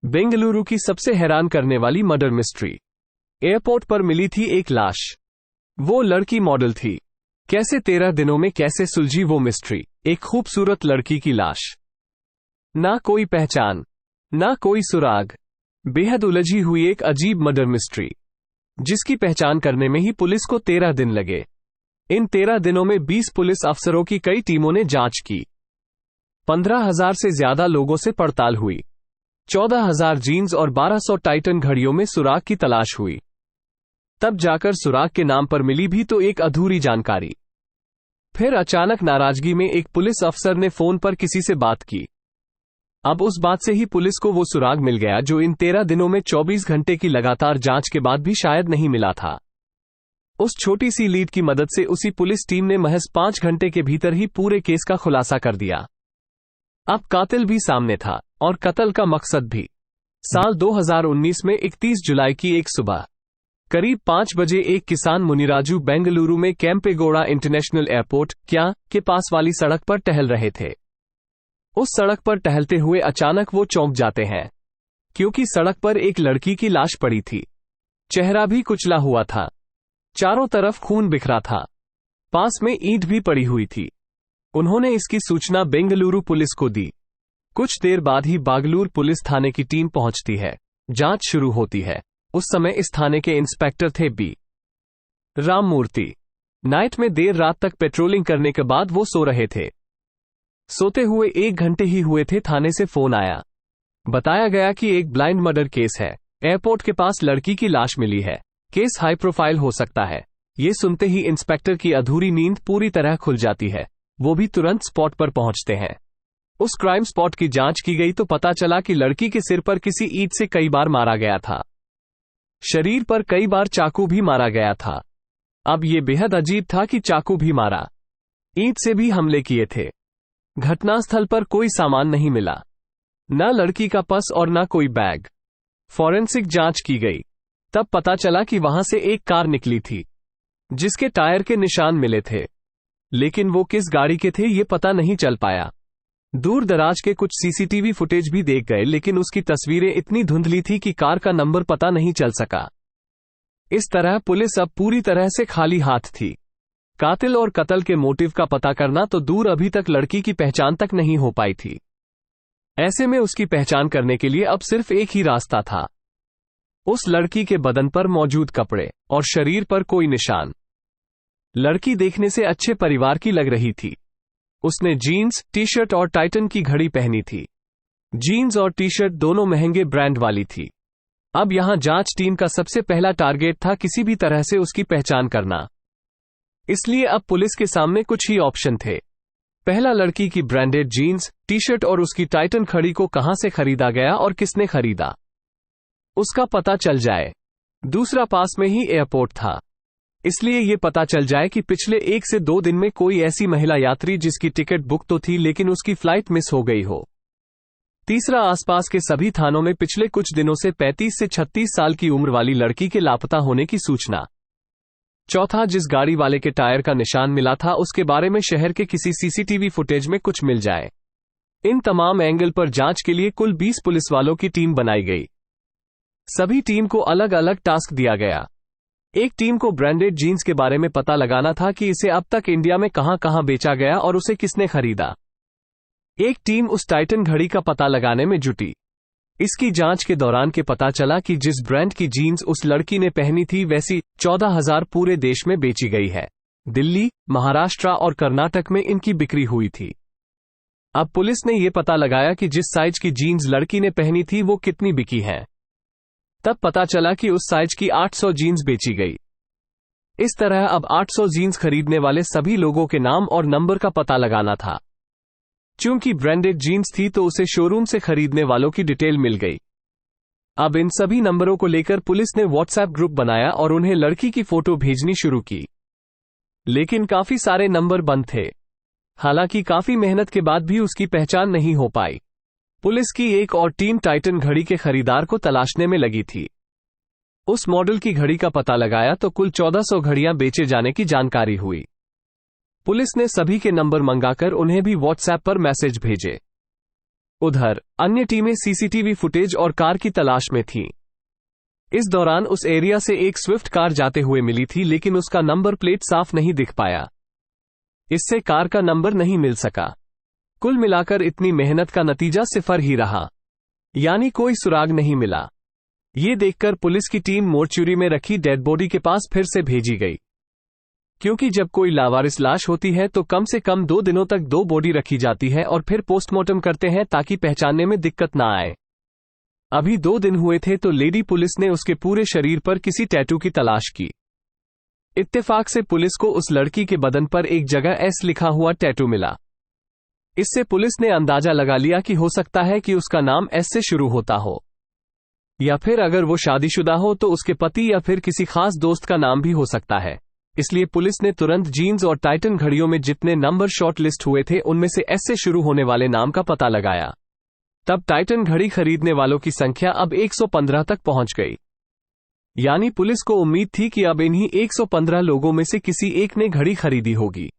बेंगलुरु की सबसे हैरान करने वाली मर्डर मिस्ट्री। एयरपोर्ट पर मिली थी एक लाश। वो लड़की मॉडल थी। कैसे 13 दिनों में कैसे सुलझी वो मिस्ट्री। एक खूबसूरत लड़की की लाश, ना कोई पहचान, ना कोई सुराग। बेहद उलझी हुई एक अजीब मर्डर मिस्ट्री, जिसकी पहचान करने में ही पुलिस को 13 दिन लगे। इन 13 दिनों में 20 पुलिस अफसरों की कई टीमों ने जांच की। 15,000 से ज्यादा लोगों से पड़ताल हुई। 14,000 जीन्स और 1200 टाइटन घड़ियों में सुराग की तलाश हुई। तब जाकर सुराग के नाम पर मिली भी तो एक अधूरी जानकारी। फिर अचानक नाराजगी में एक पुलिस अफसर ने फोन पर किसी से बात की। अब उस बात से ही पुलिस को वो सुराग मिल गया जो इन 13 दिनों में 24 घंटे की लगातार जांच के बाद भी शायद नहीं मिला था। उस छोटी सी लीड की मदद से उसी पुलिस टीम ने महज 5 घंटे के भीतर ही पूरे केस का खुलासा कर दिया। अब कातिल भी सामने था और कत्ल का मकसद भी। साल 2019 में 31 जुलाई की एक सुबह करीब 5 बजे एक किसान मुनिराजू बेंगलुरु में केम्पेगौड़ा इंटरनेशनल एयरपोर्ट के पास वाली सड़क पर टहल रहे थे। उस सड़क पर टहलते हुए अचानक वो चौंक जाते हैं, क्योंकि सड़क पर एक लड़की की लाश पड़ी थी। चेहरा भी कुचला हुआ था, चारों तरफ खून बिखरा था, पास में ईंट भी पड़ी हुई थी। उन्होंने इसकी सूचना बेंगलुरु पुलिस को दी। कुछ देर बाद ही बागलूर पुलिस थाने की टीम पहुंचती है। जांच शुरू होती है। उस समय इस थाने के इंस्पेक्टर थे बी राममूर्ति। नाइट में देर रात तक पेट्रोलिंग करने के बाद वो सो रहे थे। सोते हुए 1 घंटे ही हुए थे, थाने से फोन आया। बताया गया कि एक ब्लाइंड मर्डर केस है, एयरपोर्ट के पास लड़की की लाश मिली है, केस हाई प्रोफाइल हो सकता है। ये सुनते ही इंस्पेक्टर की अधूरी नींद पूरी तरह खुल जाती है। वो भी तुरंत स्पॉट पर पहुंचते हैं। उस क्राइम स्पॉट की जांच की गई तो पता चला कि लड़की के सिर पर किसी ईंट से कई बार मारा गया था। शरीर पर कई बार चाकू भी मारा गया था। अब ये बेहद अजीब था कि चाकू भी मारा, ईंट से भी हमले किए थे। घटनास्थल पर कोई सामान नहीं मिला, न लड़की का पर्स और न कोई बैग। फॉरेंसिक जांच की गई, तब पता चला कि वहां से एक कार निकली थी, जिसके टायर के निशान मिले थे, लेकिन वो किस गाड़ी के थे ये पता नहीं चल पाया। दूर दराज के कुछ सीसीटीवी फुटेज भी देख गए, लेकिन उसकी तस्वीरें इतनी धुंधली थी कि कार का नंबर पता नहीं चल सका। इस तरह पुलिस अब पूरी तरह से खाली हाथ थी। कातिल और कत्ल के मोटिव का पता करना तो दूर, अभी तक लड़की की पहचान तक नहीं हो पाई थी। ऐसे में उसकी पहचान करने के लिए अब सिर्फ एक ही रास्ता था, उस लड़की के बदन पर मौजूद कपड़े और शरीर पर कोई निशान। लड़की देखने से अच्छे परिवार की लग रही थी। उसने जीन्स, टी शर्ट और टाइटन की घड़ी पहनी थी। जीन्स और टी शर्ट दोनों महंगे ब्रांड वाली थी। अब यहां जांच टीम का सबसे पहला टारगेट था किसी भी तरह से उसकी पहचान करना। इसलिए अब पुलिस के सामने कुछ ही ऑप्शन थे। पहला, लड़की की ब्रांडेड जीन्स, टी शर्ट और उसकी टाइटन घड़ी को कहां से खरीदा गया और किसने खरीदा, उसका पता चल जाए। दूसरा, पास में ही एयरपोर्ट था, इसलिए ये पता चल जाए कि पिछले 1 से 2 दिन में कोई ऐसी महिला यात्री जिसकी टिकट बुक तो थी लेकिन उसकी फ्लाइट मिस हो गई हो। तीसरा, आसपास के सभी थानों में पिछले कुछ दिनों से 35 से 36 साल की उम्र वाली लड़की के लापता होने की सूचना। चौथा, जिस गाड़ी वाले के टायर का निशान मिला था उसके बारे में शहर के किसी सीसीटीवी फुटेज में कुछ मिल जाए। इन तमाम एंगल पर जांच के लिए कुल 20 पुलिस वालों की टीम बनाई गई। सभी टीम को अलग अलग टास्क दिया गया। एक टीम को ब्रांडेड जीन्स के बारे में पता लगाना था कि इसे अब तक इंडिया में कहां कहां बेचा गया और उसे किसने खरीदा। एक टीम उस टाइटन घड़ी का पता लगाने में जुटी। इसकी जांच के दौरान के पता चला कि जिस ब्रांड की जीन्स उस लड़की ने पहनी थी वैसी 14,000 पूरे देश में बेची गई है। दिल्ली, महाराष्ट्र और कर्नाटक में इनकी बिक्री हुई थी। अब पुलिस ने यह पता लगाया कि जिस साइज की जीन्स लड़की ने पहनी थी वो कितनी बिकी है। तब पता चला कि उस साइज की 800 जीन्स बेची गई। इस तरह अब 800 जीन्स खरीदने वाले सभी लोगों के नाम और नंबर का पता लगाना था। चूंकि ब्रांडेड जीन्स थी तो उसे शोरूम से खरीदने वालों की डिटेल मिल गई। अब इन सभी नंबरों को लेकर पुलिस ने व्हाट्सएप ग्रुप बनाया और उन्हें लड़की की फोटो भेजनी शुरू की, लेकिन काफी सारे नंबर बंद थे। हालांकि काफी मेहनत के बाद भी उसकी पहचान नहीं हो पाई। पुलिस की एक और टीम टाइटन घड़ी के खरीदार को तलाशने में लगी थी। उस मॉडल की घड़ी का पता लगाया तो कुल 1400 घड़ियां बेचे जाने की जानकारी हुई। पुलिस ने सभी के नंबर मंगाकर उन्हें भी व्हाट्सएप पर मैसेज भेजे। उधर अन्य टीमें सीसीटीवी फुटेज और कार की तलाश में थीं। इस दौरान उस एरिया से एक स्विफ्ट कार जाते हुए मिली थी, लेकिन उसका नंबर प्लेट साफ नहीं दिख पाया। इससे कार का नंबर नहीं मिल सका। कुल मिलाकर इतनी मेहनत का नतीजा सिफर ही रहा, यानी कोई सुराग नहीं मिला। ये देखकर पुलिस की टीम मोर्चुरी में रखी डेड बॉडी के पास फिर से भेजी गई, क्योंकि जब कोई लावारिस लाश होती है तो कम से कम 2 दिनों तक 2 बॉडी रखी जाती है और फिर पोस्टमार्टम करते हैं ताकि पहचानने में दिक्कत ना आए। अभी 2 दिन हुए थे तो लेडी पुलिस ने उसके पूरे शरीर पर किसी टैटू की तलाश की। इत्तेफाक से पुलिस को उस लड़की के बदन पर एक जगह एस लिखा हुआ टैटू मिला। इससे पुलिस ने अंदाजा लगा लिया कि हो सकता है कि उसका नाम एस से शुरू होता हो, या फिर अगर वो शादीशुदा हो तो उसके पति या फिर किसी खास दोस्त का नाम भी हो सकता है। इसलिए पुलिस ने तुरंत जीन्स और टाइटन घड़ियों में जितने नंबर शॉर्ट लिस्ट हुए थे उनमें से एस से शुरू होने वाले नाम का पता लगाया। तब टाइटन घड़ी खरीदने वालों की संख्या अब 115 तक पहुंच गई। यानी पुलिस को उम्मीद थी कि अब इन्हीं 115 लोगों में से किसी एक ने घड़ी खरीदी होगी।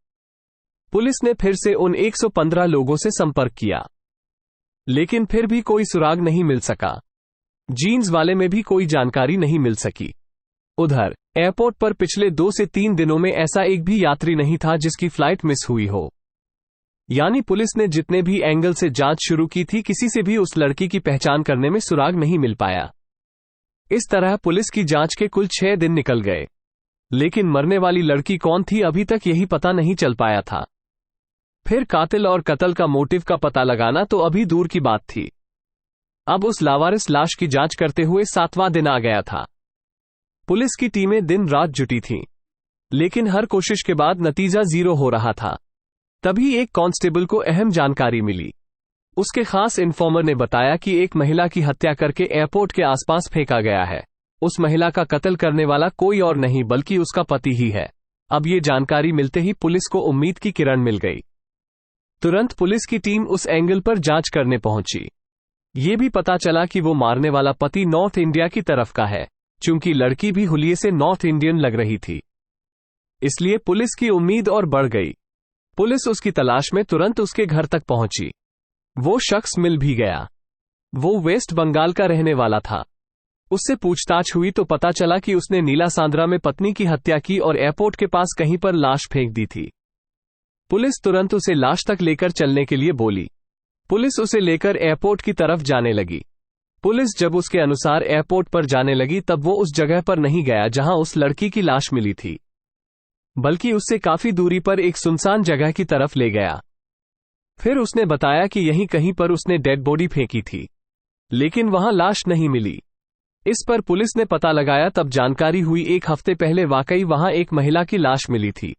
पुलिस ने फिर से उन 115 लोगों से संपर्क किया, लेकिन फिर भी कोई सुराग नहीं मिल सका। जीन्स वाले में भी कोई जानकारी नहीं मिल सकी। उधर एयरपोर्ट पर पिछले 2 से 3 दिनों में ऐसा एक भी यात्री नहीं था जिसकी फ्लाइट मिस हुई हो। यानी पुलिस ने जितने भी एंगल से जांच शुरू की थी, किसी से भी उस लड़की की पहचान करने में सुराग नहीं मिल पाया। इस तरह पुलिस की जांच के कुल 6 दिन निकल गए, लेकिन मरने वाली लड़की कौन थी अभी तक यही पता नहीं चल पाया था। फिर कातिल और कत्ल का मोटिव का पता लगाना तो अभी दूर की बात थी। अब उस लावारिस लाश की जांच करते हुए 7वां दिन आ गया था। पुलिस की टीमें दिन रात जुटी थीं, लेकिन हर कोशिश के बाद नतीजा 0 हो रहा था। तभी एक कांस्टेबल को अहम जानकारी मिली। उसके खास इन्फॉर्मर ने बताया कि एक महिला की हत्या करके एयरपोर्ट के आसपास फेंका गया है। उस महिला का कत्ल करने वाला कोई और नहीं बल्कि उसका पति ही है। अब ये जानकारी मिलते ही पुलिस को उम्मीद की किरण मिल गई। तुरंत पुलिस की टीम उस एंगल पर जांच करने पहुंची। ये भी पता चला कि वो मारने वाला पति नॉर्थ इंडिया की तरफ का है, चूंकि लड़की भी हुलिये से नॉर्थ इंडियन लग रही थी। इसलिए पुलिस की उम्मीद और बढ़ गई। पुलिस उसकी तलाश में तुरंत उसके घर तक पहुंची। वो शख्स मिल भी गया। वो वेस्ट बंगाल का रहने वाला था। उससे पूछताछ हुई तो पता चला कि उसने नीला सांद्रा में पत्नी की हत्या की और एयरपोर्ट के पास कहीं पर लाश फेंक दी थी। पुलिस तुरंत उसे लाश तक लेकर चलने के लिए बोली। पुलिस उसे लेकर एयरपोर्ट की तरफ जाने लगी। पुलिस जब उसके अनुसार एयरपोर्ट पर जाने लगी तब वो उस जगह पर नहीं गया जहां उस लड़की की लाश मिली थी, बल्कि उससे काफी दूरी पर एक सुनसान जगह की तरफ ले गया। फिर उसने बताया कि यहीं कहीं पर उसने डेड बॉडी फेंकी थी, लेकिन वहां लाश नहीं मिली। इस पर पुलिस ने पता लगाया तब जानकारी हुई 1 हफ्ते पहले वाकई वहां एक महिला की लाश मिली थी।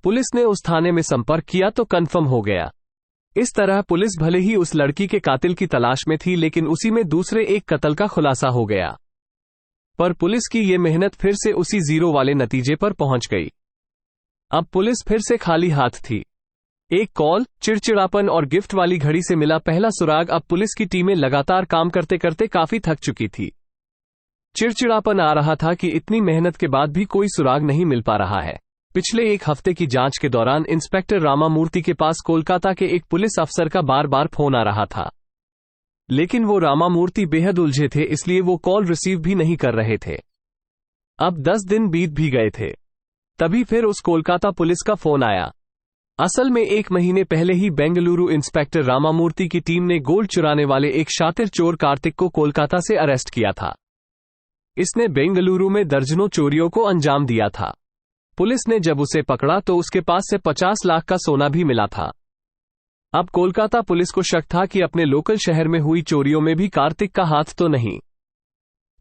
पुलिस ने उस थाने में संपर्क किया तो कंफर्म हो गया। इस तरह पुलिस भले ही उस लड़की के कातिल की तलाश में थी, लेकिन उसी में दूसरे एक कत्ल का खुलासा हो गया। पर पुलिस की ये मेहनत फिर से उसी 0 वाले नतीजे पर पहुंच गई। अब पुलिस फिर से खाली हाथ थी। एक कॉल, चिड़चिड़ापन और गिफ्ट वाली घड़ी से मिला पहला सुराग। अब पुलिस की टीमें लगातार काम करते करते काफी थक चुकी थी। चिड़चिड़ापन आ रहा था कि इतनी मेहनत के बाद भी कोई सुराग नहीं मिल पा रहा है। पिछले 1 हफ्ते की जांच के दौरान इंस्पेक्टर रामामूर्ति के पास कोलकाता के एक पुलिस अफसर का बार बार फोन आ रहा था, लेकिन वो रामामूर्ति बेहद उलझे थे, इसलिए वो कॉल रिसीव भी नहीं कर रहे थे। अब 10 दिन बीत भी गए थे। तभी फिर उस कोलकाता पुलिस का फोन आया। असल में 1 महीने पहले ही बेंगलुरु इंस्पेक्टर रामामूर्ति की टीम ने गोल्ड चुराने वाले एक शातिर चोर कार्तिक को कोलकाता से अरेस्ट किया था। इसने बेंगलुरु में दर्जनों चोरियों को अंजाम दिया था। पुलिस ने जब उसे पकड़ा तो उसके पास से 50 लाख का सोना भी मिला था। अब कोलकाता पुलिस को शक था कि अपने लोकल शहर में हुई चोरियों में भी कार्तिक का हाथ तो नहीं,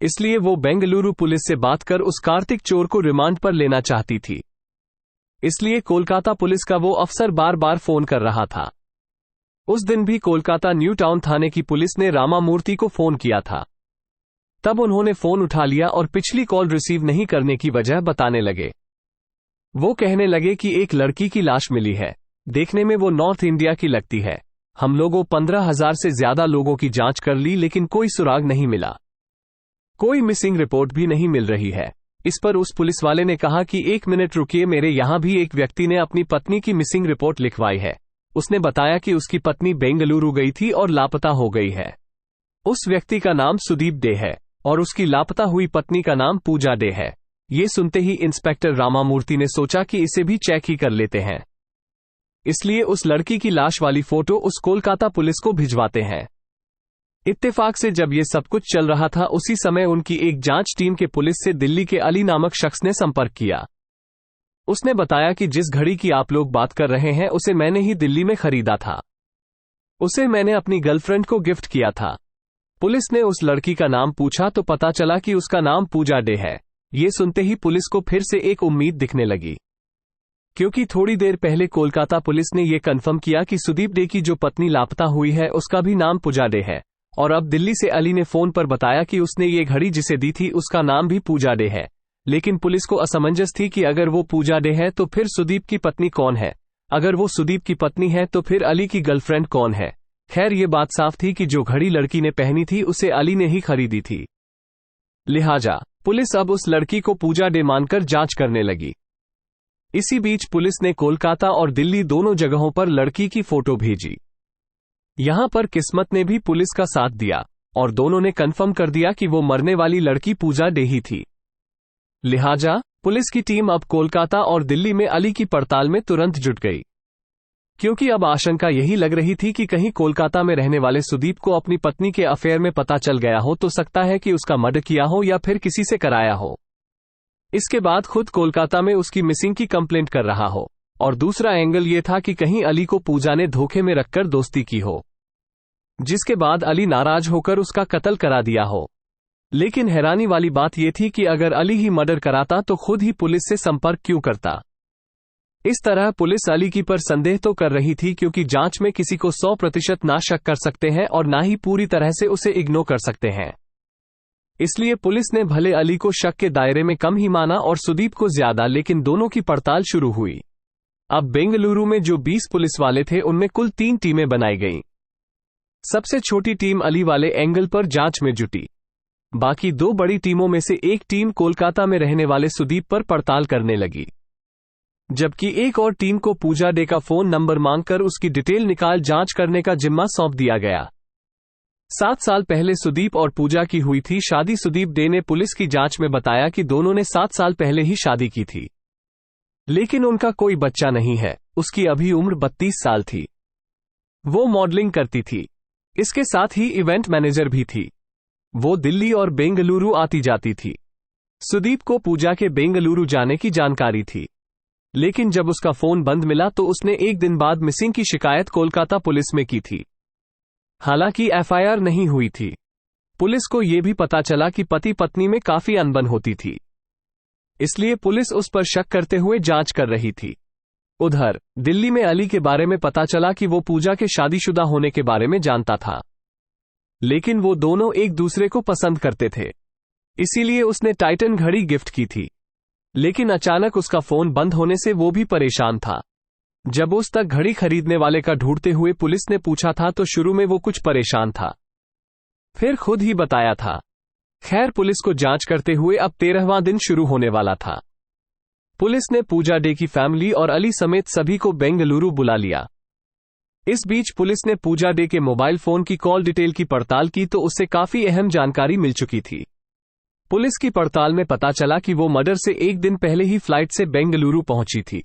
इसलिए वो बेंगलुरु पुलिस से बात कर उस कार्तिक चोर को रिमांड पर लेना चाहती थी। इसलिए कोलकाता पुलिस का वो अफसर बार बार फोन कर रहा था। उस दिन भी कोलकाता न्यू टाउन थाने की पुलिस ने रामामूर्ति को फोन किया था। तब उन्होंने फोन उठा लिया और पिछली कॉल रिसीव नहीं करने की वजह बताने लगे। वो कहने लगे कि एक लड़की की लाश मिली है, देखने में वो नॉर्थ इंडिया की लगती है। हम लोगों 15,000 से ज्यादा लोगों की जांच कर ली, लेकिन कोई सुराग नहीं मिला। कोई मिसिंग रिपोर्ट भी नहीं मिल रही है। इस पर उस पुलिस वाले ने कहा कि 1 मिनट रुकिए, मेरे यहां भी एक व्यक्ति ने अपनी पत्नी की मिसिंग रिपोर्ट लिखवाई है। उसने बताया कि उसकी पत्नी बेंगलुरु गई थी और लापता हो गई है। उस व्यक्ति का नाम सुदीप डे है और उसकी लापता हुई पत्नी का नाम पूजा डे है। ये सुनते ही इंस्पेक्टर रामामूर्ति ने सोचा कि इसे भी चेक ही कर लेते हैं, इसलिए उस लड़की की लाश वाली फोटो उस कोलकाता पुलिस को भिजवाते हैं। इत्तेफाक से जब ये सब कुछ चल रहा था, उसी समय उनकी एक जांच टीम के पुलिस से दिल्ली के अली नामक शख्स ने संपर्क किया। उसने बताया कि जिस घड़ी की आप लोग बात कर रहे हैं उसे मैंने ही दिल्ली में खरीदा था। उसे मैंने अपनी गर्लफ्रेंड को गिफ्ट किया था। पुलिस ने उस लड़की का नाम पूछा तो पता चला कि उसका नाम पूजा डे है। ये सुनते ही पुलिस को फिर से एक उम्मीद दिखने लगी, क्योंकि थोड़ी देर पहले कोलकाता पुलिस ने यह कन्फर्म किया कि सुदीप डे की जो पत्नी लापता हुई है उसका भी नाम पूजा डे है, और अब दिल्ली से अली ने फोन पर बताया कि उसने ये घड़ी जिसे दी थी उसका नाम भी पूजा डे है। लेकिन पुलिस को असमंजस थी कि अगर वो पूजा डे है तो फिर सुदीप की पत्नी कौन है, अगर वो सुदीप की पत्नी है तो फिर अली की गर्लफ्रेंड कौन है। खैर ये बात साफ थी कि जो घड़ी लड़की ने पहनी थी उसे अली ने ही खरीदी थी। लिहाजा पुलिस अब उस लड़की को पूजा डे मानकर जांच करने लगी। इसी बीच पुलिस ने कोलकाता और दिल्ली दोनों जगहों पर लड़की की फोटो भेजी। यहां पर किस्मत ने भी पुलिस का साथ दिया और दोनों ने कंफर्म कर दिया कि वो मरने वाली लड़की पूजा डे ही थी। लिहाजा पुलिस की टीम अब कोलकाता और दिल्ली में अली की पड़ताल में तुरंत जुट गई, क्योंकि अब आशंका यही लग रही थी कि कहीं कोलकाता में रहने वाले सुदीप को अपनी पत्नी के अफेयर में पता चल गया हो तो सकता है कि उसका मर्डर किया हो या फिर किसी से कराया हो। इसके बाद खुद कोलकाता में उसकी मिसिंग की कंप्लेंट कर रहा हो, और दूसरा एंगल ये था कि कहीं अली को पूजा ने धोखे में रखकर दोस्ती की हो, जिसके बाद अली नाराज होकर उसका कत्ल करा दिया हो। लेकिन हैरानी वाली बात यह थी कि अगर अली ही मर्डर कराता तो खुद ही पुलिस से संपर्क क्यों करता। इस तरह पुलिस अली की पर संदेह तो कर रही थी, क्योंकि जांच में किसी को 100% ना शक कर सकते हैं और ना ही पूरी तरह से उसे इग्नोर कर सकते हैं। इसलिए पुलिस ने भले अली को शक के दायरे में कम ही माना और सुदीप को ज्यादा, लेकिन दोनों की पड़ताल शुरू हुई। अब बेंगलुरु में जो 20 पुलिस वाले थे उनमें कुल 3 टीमें बनाई गईं। सबसे छोटी टीम अली वाले एंगल पर जांच में जुटी। बाकी 2 बड़ी टीमों में से एक टीम कोलकाता में रहने वाले सुदीप पर पड़ताल करने लगी, जबकि एक और टीम को पूजा डे का फोन नंबर मांगकर उसकी डिटेल निकाल जांच करने का जिम्मा सौंप दिया गया। 7 साल पहले सुदीप और पूजा की हुई थी शादी। सुदीप डे ने पुलिस की जांच में बताया कि दोनों ने 7 साल पहले ही शादी की थी, लेकिन उनका कोई बच्चा नहीं है। उसकी अभी उम्र 32 साल थी। वो मॉडलिंग करती थी, इसके साथ ही इवेंट मैनेजर भी थी। वो दिल्ली और बेंगलुरु आती जाती थी। सुदीप को पूजा के बेंगलुरु जाने की जानकारी थी, लेकिन जब उसका फोन बंद मिला तो उसने एक दिन बाद मिसिंग की शिकायत कोलकाता पुलिस में की थी। हालांकि एफआईआर नहीं हुई थी। पुलिस को यह भी पता चला कि पति पत्नी में काफी अनबन होती थी, इसलिए पुलिस उस पर शक करते हुए जांच कर रही थी। उधर दिल्ली में अली के बारे में पता चला कि वो पूजा के शादीशुदा होने के बारे में जानता था, लेकिन वो दोनों एक दूसरे को पसंद करते थे, इसीलिए उसने टाइटन घड़ी गिफ्ट की थी। लेकिन अचानक उसका फोन बंद होने से वो भी परेशान था। जब उस तक घड़ी खरीदने वाले का ढूंढते हुए पुलिस ने पूछा था तो शुरू में वो कुछ परेशान था, फिर खुद ही बताया था। खैर पुलिस को जांच करते हुए अब 13वां दिन शुरू होने वाला था। पुलिस ने पूजा डे की फैमिली और अली समेत सभी को बेंगलुरु बुला लिया। इस बीच पुलिस ने पूजा डे के मोबाइल फोन की कॉल डिटेल की पड़ताल की तो उससे काफी अहम जानकारी मिल चुकी थी। पुलिस की पड़ताल में पता चला कि वो मर्डर से एक दिन पहले ही फ्लाइट से बेंगलुरु पहुंची थी।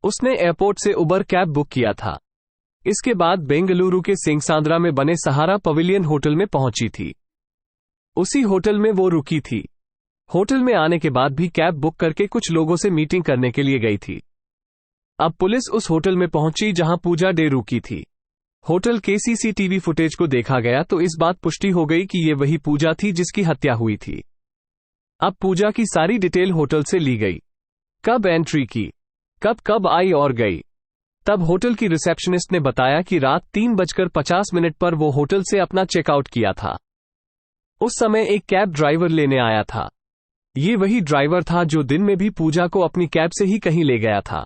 उसने एयरपोर्ट से उबर कैब बुक किया था। इसके बाद बेंगलुरु के सिंगसांद्रा में बने सहारा पवेलियन होटल में पहुंची थी। उसी होटल में वो रुकी थी। होटल में आने के बाद भी कैब बुक करके कुछ लोगों से मीटिंग करने के लिए गई थी। अब पुलिस उस होटल में पहुंची जहां पूजा डे रुकी थी। होटल के सीसीटीवी फुटेज को देखा गया तो इस बात पुष्टि हो गई कि ये वही पूजा थी जिसकी हत्या हुई थी। अब पूजा की सारी डिटेल होटल से ली गई, कब एंट्री की, कब कब आई और गई। तब होटल की रिसेप्शनिस्ट ने बताया कि रात 3:50 पर वो होटल से अपना चेकआउट किया था। उस समय एक कैब ड्राइवर लेने आया था। ये वही ड्राइवर था जो दिन में भी पूजा को अपनी कैब से ही कहीं ले गया था।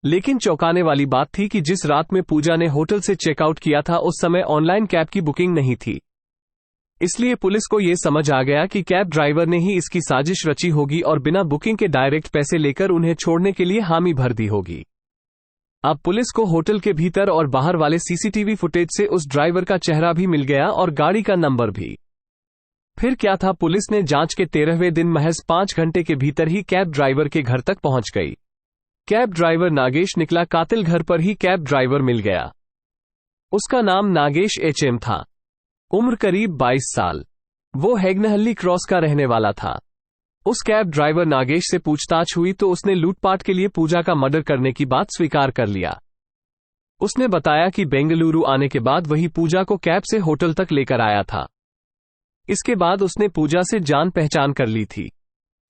लेकिन चौंकाने वाली बात थी कि जिस रात में पूजा ने होटल से चेकआउट किया था उस समय ऑनलाइन कैब की बुकिंग नहीं थी। इसलिए पुलिस को यह समझ आ गया कि कैब ड्राइवर ने ही इसकी साजिश रची होगी और बिना बुकिंग के डायरेक्ट पैसे लेकर उन्हें छोड़ने के लिए हामी भर दी होगी। अब पुलिस को होटल के भीतर और बाहर वाले सीसीटीवी फुटेज से उस ड्राइवर का चेहरा भी मिल गया और गाड़ी का नंबर भी। फिर क्या था, पुलिस ने जांच के 13वें दिन महज 5 घंटे के भीतर ही कैब ड्राइवर के घर तक पहुंच गई। कैब ड्राइवर नागेश निकला, कातिल घर पर ही कैब ड्राइवर मिल गया। उसका नाम नागेश एचएम था, उम्र करीब 22 साल। वो हैगनहल्ली क्रॉस का रहने वाला था। उस कैब ड्राइवर नागेश से पूछताछ हुई तो उसने लूटपाट के लिए पूजा का मर्डर करने की बात स्वीकार कर लिया। उसने बताया कि बेंगलुरु आने के बाद वही पूजा को कैब से होटल तक लेकर आया था। इसके बाद उसने पूजा से जान पहचान कर ली थी।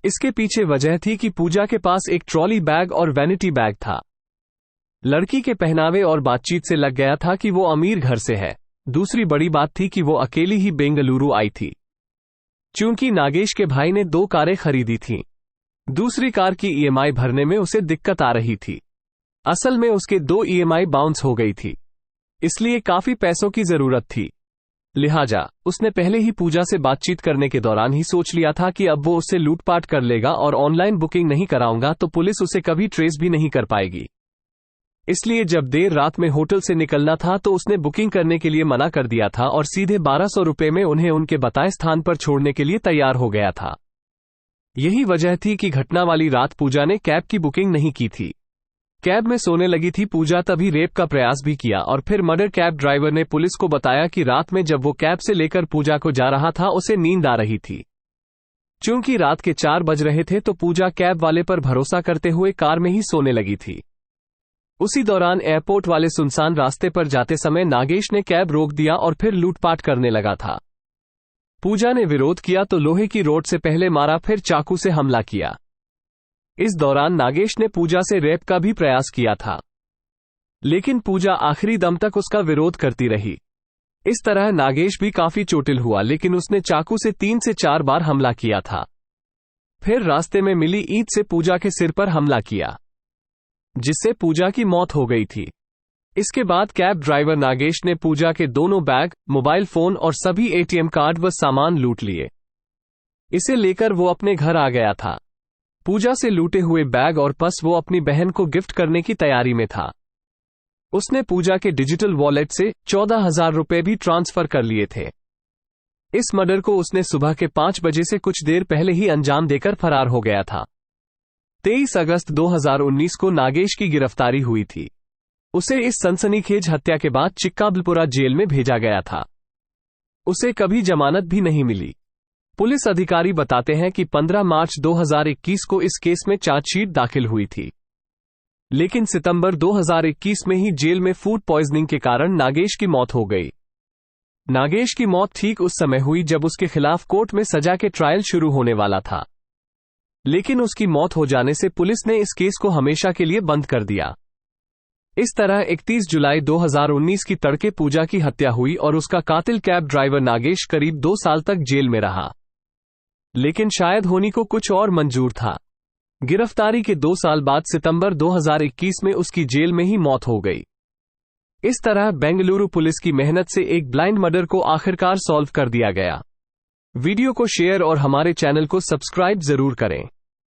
इसके पीछे वजह थी कि पूजा के पास एक ट्रॉली बैग और वैनिटी बैग था। लड़की के पहनावे और बातचीत से लग गया था कि वो अमीर घर से है। दूसरी बड़ी बात थी कि वो अकेली ही बेंगलुरु आई थी। चूंकि नागेश के भाई ने 2 कारें खरीदी थीं, दूसरी कार की ईएमआई भरने में उसे दिक्कत आ रही थी। असल में उसके 2 ईएमआई बाउंस हो गई थी, इसलिए काफी पैसों की जरूरत थी। लिहाजा उसने पहले ही पूजा से बातचीत करने के दौरान ही सोच लिया था कि अब वो उससे लूटपाट कर लेगा और ऑनलाइन बुकिंग नहीं कराऊंगा तो पुलिस उसे कभी ट्रेस भी नहीं कर पाएगी। इसलिए जब देर रात में होटल से निकलना था तो उसने बुकिंग करने के लिए मना कर दिया था और सीधे 1200 रुपए में उन्हें उनके बताए स्थान पर छोड़ने के लिए तैयार हो गया था। यही वजह थी कि घटना वाली रात पूजा ने कैब की बुकिंग नहीं की थी। कैब में सोने लगी थी पूजा, तभी रेप का प्रयास भी किया और फिर मर्डर। कैब ड्राइवर ने पुलिस को बताया कि रात में जब वो कैब से लेकर पूजा को जा रहा था उसे नींद आ रही थी। चूंकि रात के 4 बज रहे थे तो पूजा कैब वाले पर भरोसा करते हुए कार में ही सोने लगी थी। उसी दौरान एयरपोर्ट वाले सुनसान रास्ते पर जाते समय नागेश ने कैब रोक दिया और फिर लूटपाट करने लगा था। पूजा ने विरोध किया तो लोहे की रोड से पहले मारा, फिर चाकू से हमला किया। इस दौरान नागेश ने पूजा से रेप का भी प्रयास किया था, लेकिन पूजा आखिरी दम तक उसका विरोध करती रही। इस तरह नागेश भी काफी चोटिल हुआ, लेकिन उसने चाकू से 3 से 4 बार हमला किया था। फिर रास्ते में मिली ईंट से पूजा के सिर पर हमला किया, जिससे पूजा की मौत हो गई थी। इसके बाद कैब ड्राइवर नागेश ने पूजा के दोनों बैग, मोबाइल फोन और सभी एटीएम कार्ड व सामान लूट लिए। इसे लेकर वो अपने घर आ गया था। पूजा से लूटे हुए बैग और पर्स वो अपनी बहन को गिफ्ट करने की तैयारी में था। उसने पूजा के डिजिटल वॉलेट से 14,000 रुपए भी ट्रांसफर कर लिए थे। इस मर्डर को उसने सुबह के 5 बजे से कुछ देर पहले ही अंजाम देकर फरार हो गया था। 23 अगस्त 2019 को नागेश की गिरफ्तारी हुई थी। उसे इस सनसनीखेज हत्या के बाद चिक्काबलपुरा जेल में भेजा गया था। उसे कभी जमानत भी नहीं मिली। पुलिस अधिकारी बताते हैं कि 15 मार्च 2021 को इस केस में चार्जशीट दाखिल हुई थी, लेकिन सितंबर 2021 में ही जेल में फूड पॉइजनिंग के कारण नागेश की मौत हो गई। नागेश की मौत ठीक उस समय हुई जब उसके खिलाफ कोर्ट में सजा के ट्रायल शुरू होने वाला था, लेकिन उसकी मौत हो जाने से पुलिस ने इस केस को हमेशा के लिए बंद कर दिया। इस तरह 31 जुलाई 2019 की तड़के पूजा की हत्या हुई और उसका कातिल कैब ड्राइवर नागेश करीब 2 साल तक जेल में रहा। लेकिन शायद होनी को कुछ और मंजूर था। गिरफ्तारी के 2 साल बाद सितंबर 2021 में उसकी जेल में ही मौत हो गई। इस तरह बेंगलुरु पुलिस की मेहनत से एक ब्लाइंड मर्डर को आखिरकार सॉल्व कर दिया गया। वीडियो को शेयर और हमारे चैनल को सब्सक्राइब जरूर करें।